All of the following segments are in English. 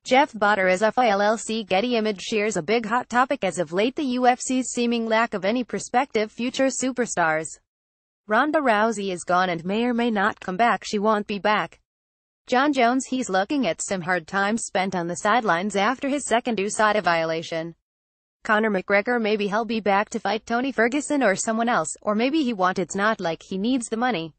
BottariZuffa LLCGetty ImagesHeres. A big hot topic as of late, the UFC's seeming lack of any prospective future superstars. Ronda Rousey is gone and may or may not come back. She won't be back. Jon Jones, he's looking at some hard times spent on the sidelines after his second USADA violation. Conor McGregor, maybe he'll be back to fight Tony Ferguson or someone else, or maybe he won't. It's not like he needs the money.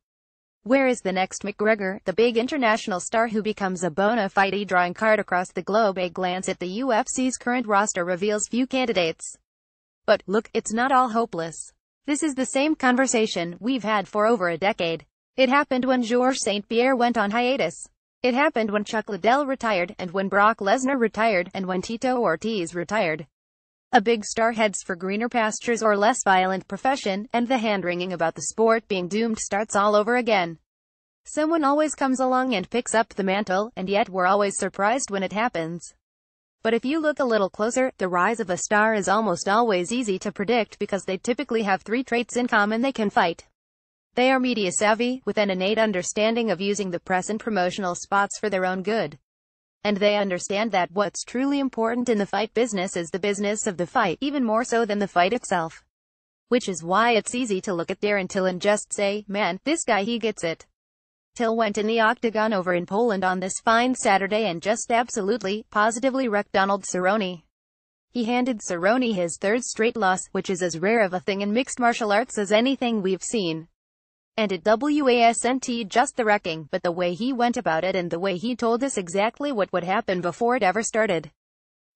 Where is the next McGregor, the big international star who becomes a bona fide drawing card across the globe? A glance at the UFC's current roster reveals few candidates. But, look, it's not all hopeless. This is the same conversation we've had for over a decade. It happened when Georges St. Pierre went on hiatus. It happened when Chuck Liddell retired, and when Brock Lesnar retired, and when Tito Ortiz retired. A big star heads for greener pastures or less violent profession, and the hand-wringing about the sport being doomed starts all over again. Someone always comes along and picks up the mantle, and yet we're always surprised when it happens. But if you look a little closer, the rise of a star is almost always easy to predict because they typically have three traits in common: they can fight. They are media savvy, with an innate understanding of using the press and promotional spots for their own good. And they understand that what's truly important in the fight business is the business of the fight, even more so than the fight itself. Which is why it's easy to look at Darren Till and just say, man, this guy, he gets it. Till went in the octagon over in Poland on this fine Saturday and just absolutely, positively wrecked Donald Cerrone. He handed Cerrone his third straight loss, which is as rare of a thing in mixed martial arts as anything we've seen. And it wasn't just the wrecking, but the way he went about it and the way he told us exactly what would happen before it ever started.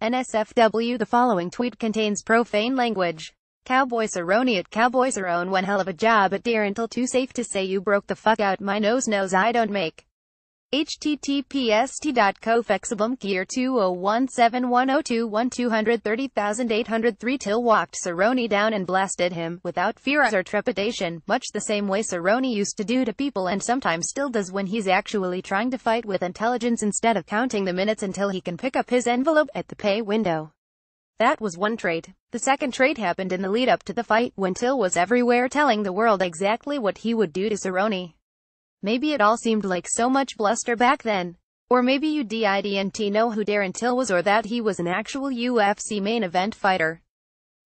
NSFW. The following tweet contains profane language. Cowboy Cerrone at Cowboy Cerrone: one hell of a job at Darren Till. Too safe to say you broke the fuck out my nose I don't make. https://t.co/fexibum year 20171021230803. Till walked Cerrone down and blasted him, without fear or trepidation, much the same way Cerrone used to do to people and sometimes still does when he's actually trying to fight with intelligence instead of counting the minutes until he can pick up his envelope at the pay window. That was one trait. The second trait happened in the lead-up to the fight, when Till was everywhere telling the world exactly what he would do to Cerrone. Maybe it all seemed like so much bluster back then. Or maybe you didn't know who Darren Till was, or that he was an actual UFC main event fighter.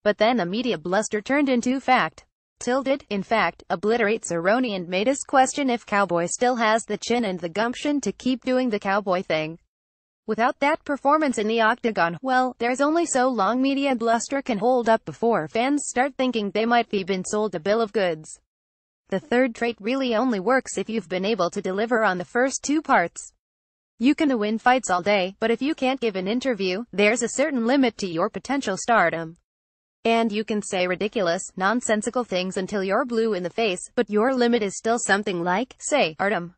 But then the media bluster turned into fact. Till did, in fact, obliterate Cerrone and made us question if Cowboy still has the chin and the gumption to keep doing the cowboy thing. Without that performance in the octagon, well, there's only so long media bluster can hold up before fans start thinking they might be been sold a bill of goods. The third trait really only works if you've been able to deliver on the first two parts. You can win fights all day, but if you can't give an interview, there's a certain limit to your potential stardom. And you can say ridiculous, nonsensical things until you're blue in the face, but your limit is still something like, say, Artem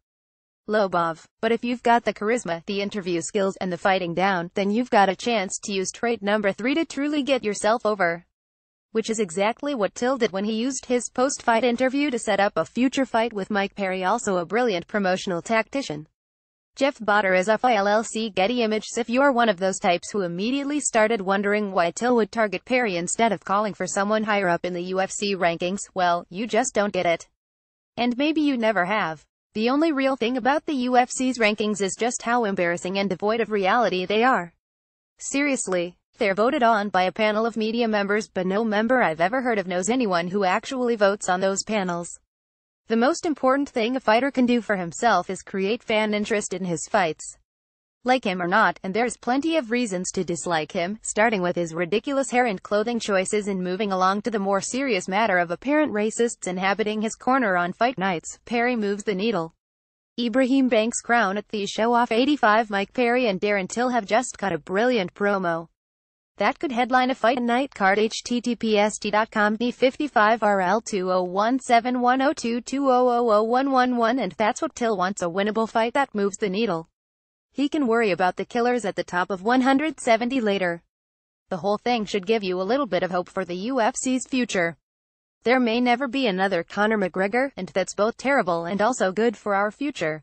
Lobov. But if you've got the charisma, the interview skills, and the fighting down, then you've got a chance to use trait number 3 to truly get yourself over. Which is exactly what Till did when he used his post-fight interview to set up a future fight with Mike Perry, also a brilliant promotional tactician. BottariZuffa LLCGetty ImagesHeres. If you're one of those types who immediately started wondering why Till would target Perry instead of calling for someone higher up in the UFC rankings, well, you just don't get it. And maybe you never have. The only real thing about the UFC's rankings is just how embarrassing and devoid of reality they are. Seriously. They're voted on by a panel of media members, but no member I've ever heard of knows anyone who actually votes on those panels. The most important thing a fighter can do for himself is create fan interest in his fights. Like him or not, and there's plenty of reasons to dislike him, starting with his ridiculous hair and clothing choices and moving along to the more serious matter of apparent racists inhabiting his corner on fight nights. Perry moves the needle. Ibrahim Banks' crown at the show-off 85. Mike Perry and Darren Till have just cut a brilliant promo that could headline a fight night card. https://t.com/D55RL20171022000111. And that's what Till wants: a winnable fight that moves the needle. He can worry about the killers at the top of 170 later. The whole thing should give you a little bit of hope for the UFC's future. There may never be another Conor McGregor, and that's both terrible and also good for our future.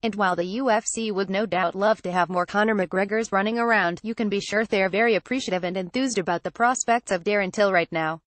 And while the UFC would no doubt love to have more Conor McGregors running around, you can be sure they're very appreciative and enthused about the prospects of Darren Till right now.